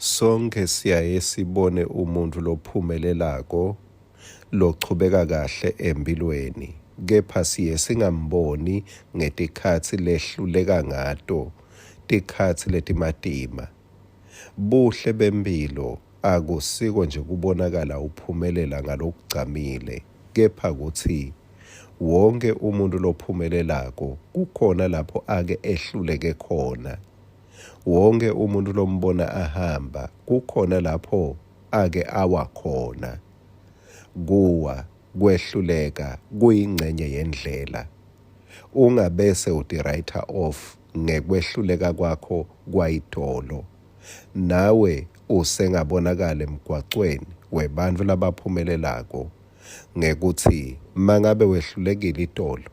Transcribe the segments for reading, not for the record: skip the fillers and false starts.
Sonke siyaye sibone umuntu lophumelelako lochubeka kahle empilweni, kepha siye singamboni ngetikhatsi lehluleka ngato, tikhatsi letimatima. Buhle bempilo akusiko nje kubonakala uphumelela ngalokugcamile, kepha kuthi wonke umuntu lophumelelako kukhona lapho ake ehluleke khona. Wonke umuntu lombona ahamba kukhona lapho ake awa khona. Kuwa kwehluleka kuyingcenye yendlela. Ungabese uti-write off ngekwehluleka kwakho kwayitolo. Nawe usengabonakala emgwacweni webantfu labaphumelelako ngekuthi mangabe wehlulekile itolo,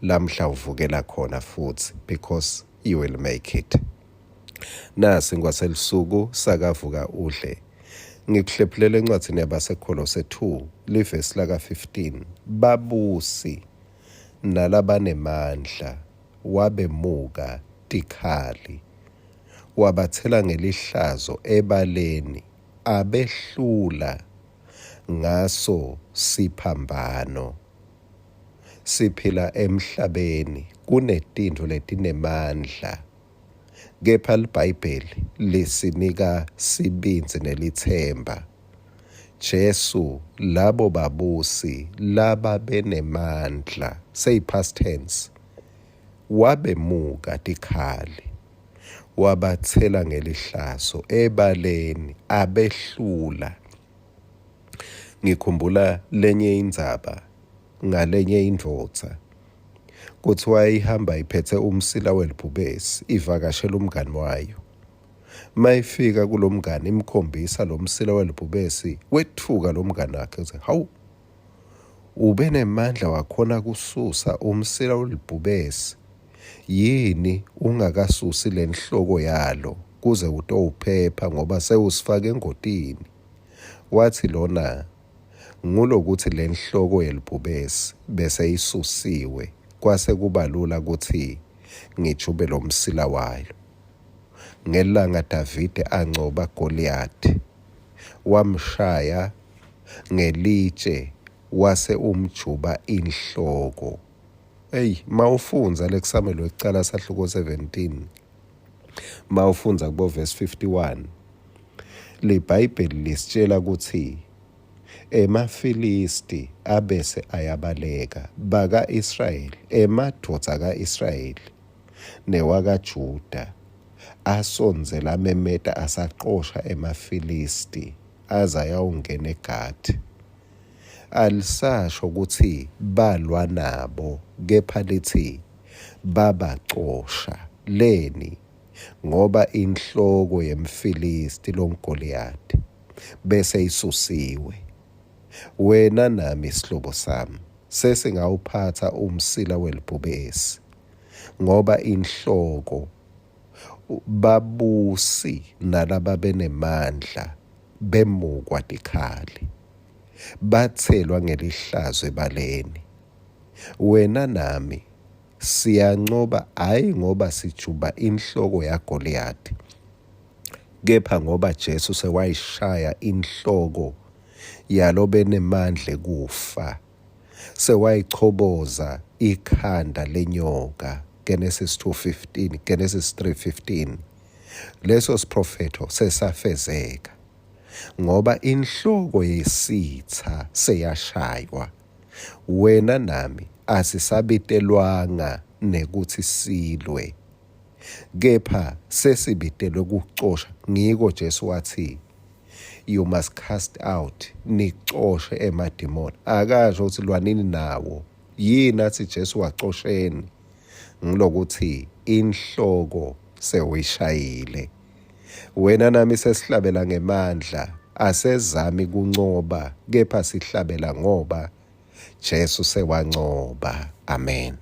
lamhla uvukela khona futhi because you will make it. Nasi ngwaselisuku sakavuka uhle. Ngikuhlephulele encwadini yabaseKolose 2 livesi laka 15. Babusi nalabanemandla wabemuka tikhali, wabathela ngelihlazo ebaleni, abehlula ngaso siphambano. Siphila emhlabeni kunetintfo letinemandla, kepha iBhayibheli lisinika sibindzi nelithemba. Jesu labo babusi lababenemandla, say past tense, wabemuka tikhali, wabathela ngelihlazo ebaleni, abehlula. Ngikhumbula lenye indzaba ngalenye indvodza. Kuthiwa ihamba iphethe umsila welibhubesi, ivakashela umngani wayo. Mayifika kulomngani imkhombisa lo msila welibhubesi, wethuka lo mngani wakhe uthi, "Hawu, ube nemandla wakhona kususa umsila welibhubesi. Yini ungakasusi lenhloko yalo kuze utowuphepha ngoba sewusifake engotini?" Wathi lona, "Ngulokuthi lenhloko yelibhubesi bese isusiwe, kwase kuba lula ukuthi ngijube lo msila wayo." Ngelanga Davide ancoba Goliath, wamshaya ngelitshe wase umjuba inhloko. Mawufunza lekuSamuel wekucala sahluko 17, mawufunza kubo verse 51, liBhayibheli lisitshela ukuthi emaFilisti abese ayabaleka baka-Israyeli, emadvodza ka-Israyeli newakaJuda asonzela amemeta asaqosha emaFilisti aze ayawungena eGathi. Alisasho ukuthi balwa nabo, kepha lithi babacosha. Leni ngoba inhloko yemFilisti lomGoliath bese isusiwe. Wena nami sihlobo sami sesingawuphatha umsila welibhubesi ngoba inhloko babusi nalababenemandla bemukwa tikhali, bathelwa ngelihlazo ebaleni. Wena nami siyancoba hayi ngoba sijuba inhloko yaGoliath, kepha ngoba Jesu sewayishaya inhloko yalo benemandla kufa, sewayichoboza ikhanda lenyoka. Genesis 2:15, Genesis 3:15. Leso siprofetho sesafezeka ngoba inhloko yesitha seyashaywa. Wena nami asisabitelwanga nekuthi silwe, kepha sesibitelwe kucosha. Ngiko Jesu wathi, "You must cast out," nicoshe emadimoni. Akasho ukuthi lwanini nawo. Yini athi Jesu wacosheni? Ngilokuthi inhloko sewuyishayile. Wena nami sesihlabela ngemandla, asezami kuncoba, kepha sihlabela ngoba Jesu sewancoba. Amen.